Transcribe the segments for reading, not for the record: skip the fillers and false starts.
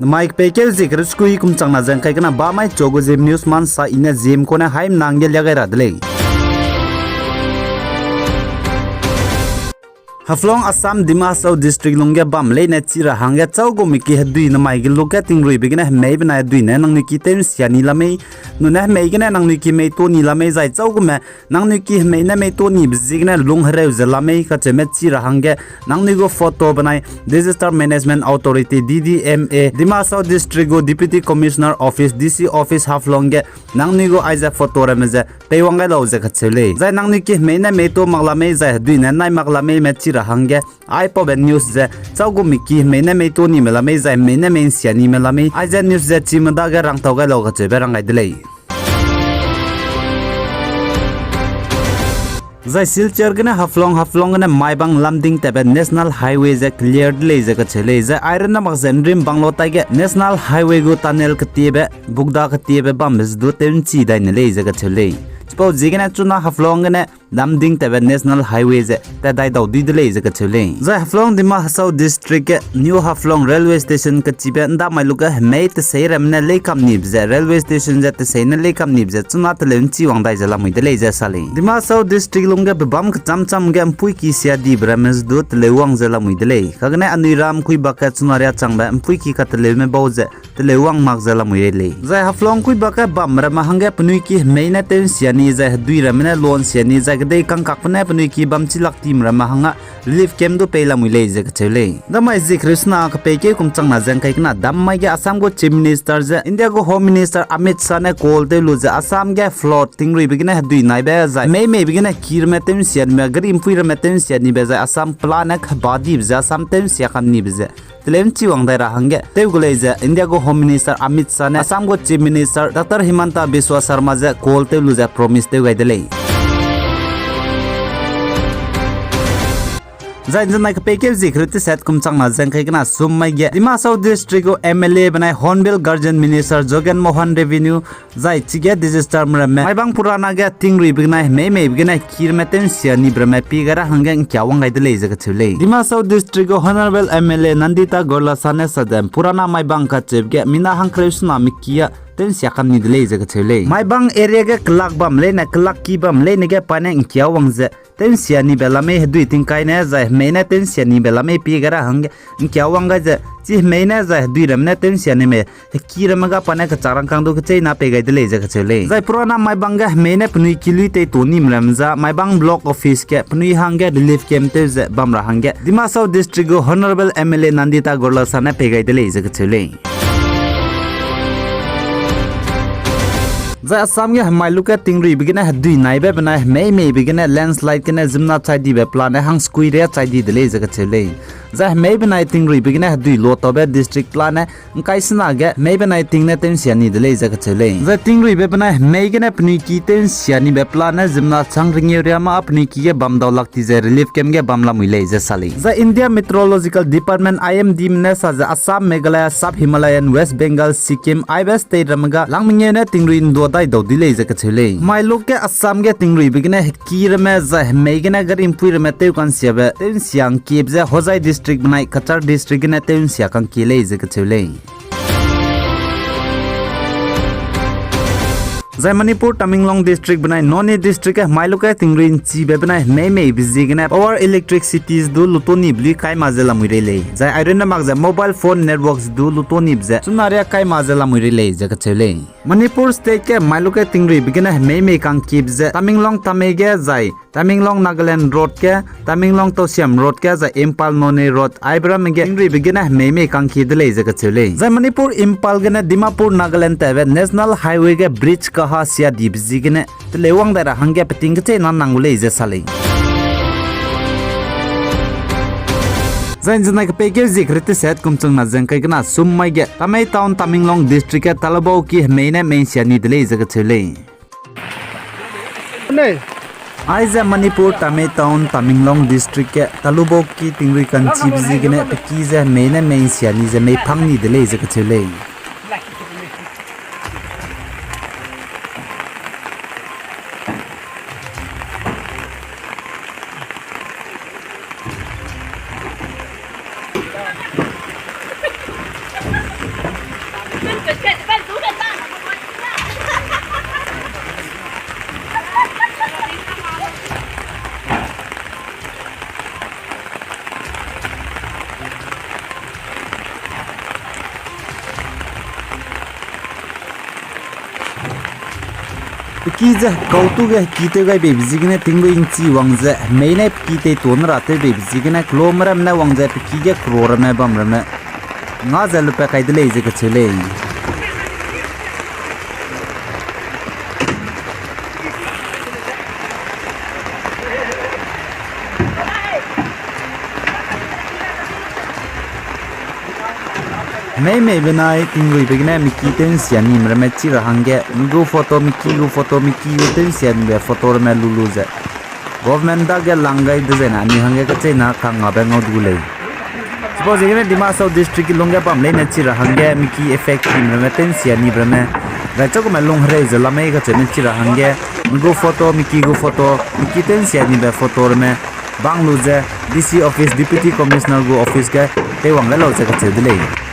Mike Pekel zikr skui kum changna jang kai kana ba mai chogo Zeme news man sa ina Zeme ko na haim nangge lagai radle Haflong Assam Dimasau district longge bam le na chira hangya chawgo miki hadui na mai gil loka tingrui bigina mei bana dui na nang niki tem siani lame nu na mei gina nang niki mei to ni lame zai chawgo me nang niki mei na mei to ni bzigna lung hrew zalame ka cheme chira hangya nang nigo photo banai Disaster Management Authority DDMA Dimasau district go Deputy Commissioner Office DC office Haflong ge nang nigo aiza photo rameze teiwanga lo ze khachele zai nang niki mei na mei to maglame zai hadui na nai maglame me hangge iPod news ze chawgo miki meina mei to ni melame zai meina men siani melame aiza news ze chimda ga rang tawga lo ga chebe rang ai delei zai silchar gane haflong gane maibang lamding tebe national highway ze clear le ze ka chele ze iron na mak zenrim banglo tage national highway go tunnel ka tibe bugda ka tibe bambes do ten chi dai ne le ze ka chele Spo jigana chuna haflong gane lamding tebe national highway ze ta dai daw di dele ze ka chele za haflong dima hasau district ke new haflong railway station ka chibe nda mailuka mei te seiram na le kam nib ze railway station ze te sein le kam nib ze chuna te len chi wang dai zala mui dele ze sale dima hasau district longga bam ka cham ge pui ki sia di brames do te le wang zala mui dele kagane aniram kui baka chuna ria changba pui ki ka te le me bauze te le wang mak zala mui le za haflong kui baka bam ra ma hangge pnui ki mei na te siani za dui ramena lon siani za dei kang kakpne pnui ki bam chilak tim rama hanga relief camp do pela muile je chele damai ji krishna ka peke kum changna jang kai na dammai ge Assam go chief minister je India go home minister Amit Shah ne call te lu je Assam ge flood tingri bigina dui nai ba za mei bigina kir me tem sian me grim pui ra me tem sian ni be za Assam plan ek badi za Assam tem sia kan ni be je Telem chiwang dai ra hangge te gule je India go home minister Amit Shah ne Assam go chief minister Dr Himanta Biswa Sharma je call te lu je promise te gai dele Zai janai ka peke zikriti set kum changna jang kai kana summai ge Dimasau district go MLA banai Hornbill Guardian Minister Jogan Mohan Revenue zai chige disaster mrame maibang purana ge tingri bignai mei bignai kirmeten siani brame pigara hangang kyawang gai dele je ka chule Dimasau district go Honorable MLA Nandita Gorla Sane sadam purana maibang ka chebge mina hangkresna mikia ten siakam ni dele je ka chule maibang area ge klak bam le na klak ki bam le ne ge pane kyawang je ten siani belame dui ting kai ne za meina ten siani belame pigara hang kyawanga je chi meina za dui ramna ten siani me kiramaga pane ka charang kang do ke na pe gai dele je ka chele zai purana mai banga meina pnui kilui te toni mramza mai bang block office ke pnui hangge relief camp te je bamra hangge Dimasau district go honorable MLA Nandita Gorla Sane pe gai dele je ka chele Za Assam ge mailuka tingri bigina dui naibe bana mei bigina landslide kena zimna chaidi be plan hang skui re chaidi dele je ka chele za mei bana tingri bigina dui lo tobe district plan kaisna ge mei bana tingne ten siani dele je ka chele za tingri be bana mei gena pni ki ten siani be plan zimna changring area ma apni ki ge bam dawlak ti je relief camp ge bamla muile je sali za India Meteorological Department IMD ne sa za Assam Meghalaya Sub Himalayan West Bengal Sikkim Ibe state ramaga langmingye ne tingri ndo dai do dile je ka chele mai lok ke Assam ge tingri bigina kir me za meigina gar impui me te kan siabe ten siang kib je hozai district banai Kachar district ne ten sia kan kile je ka chele Zai Manipur Tamenglong district banai Noni district ke mailuka tingrin chi be banai mei bizigna power electricities du lutoni bli kai mazela muirele zai iron na magza mobile phone networks du lutoni bze sunaria kai mazela muirele jaka chele Manipur state ke mailuka tingri bigina mei kang kibze Tamenglong tamege zai Tamenglong Nagaland road ke Tamenglong Tosiam road ke zai Impal Noni road Ibram ge tingri bigina mei kang kidele jaka chele zai Manipur Impal gena Dimapur Nagaland tebe national highway ge bridge ka sia dibzigene lewang dara hangge peting ke nan nangule je sale zain janai ke pege zikrite set kumchung na jang kai gna summai ge tamai town Tamenglong district ke talabau ki meina main siani dele je ka chele nei Aiza Manipur Tamai town Tamenglong district ke talubau ki tingri kan chibzigene peki je meina main siani je mei phangni dele je ka chele ki je kautu ge ki te ga be bizigine tinglo in chi wangje meine ki te ton ra te be bizigine klomram na wangje ki ge krora me bamram na nga zal pe kai de le je ke chele May benai tingui begina miki ten sian ni mrame chi rahange go photo miki ten sian be photo me lulu je government da ge langai de jena ni hange ka chena khanga be ngau du le suppose igene Dimasa district ki longa pam le na chi rahange miki effect ni mrame ten sian ni brame ga chok me long hre je lamai ka chen chi rahange go photo miki ten sian ni be photo me banglu je DC office deputy commissioner go office ke te wang le lo che ka che de le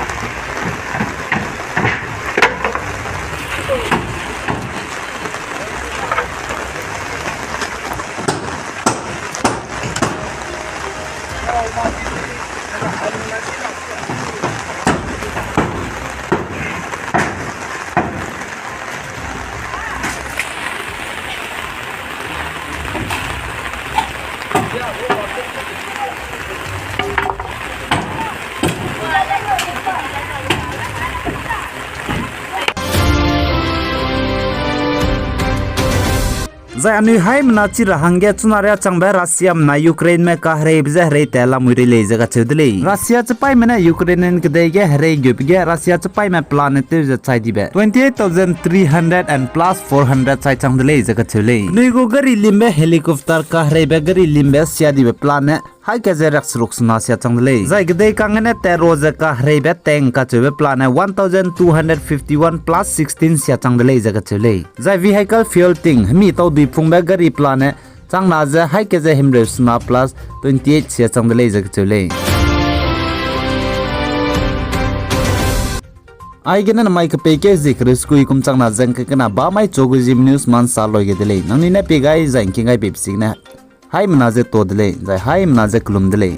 Zai anu hai mnachi rahange chunare changba Russia na Ukraine me ka hre bje hre tela muri le jaga chudle Russia chpai mena Ukraine ke ge hre gypge Russia chpai me planet je chai dibe 28300 and plus 400 chai changdle jaga chule nuigo gari limbe helicopter ka hre be gari limbe sia dibe planet hai ke jerex ruxna sia changdle zai gde kangene teroza ka hre be tank ka chube planet 1251 plus 16 sia changdle jaga chule zai vehicle fuel ting mi to phungba gari plane changna je hai ke je himresna plus 28 sia changdale je chule ai gena mai ka peke zik risku ikum changna jang ka na ba mai chogu jim news man sa loge dele nangni na pe gai jang ki gai bepsing na hai mna je to dele jai hai mna je klum dele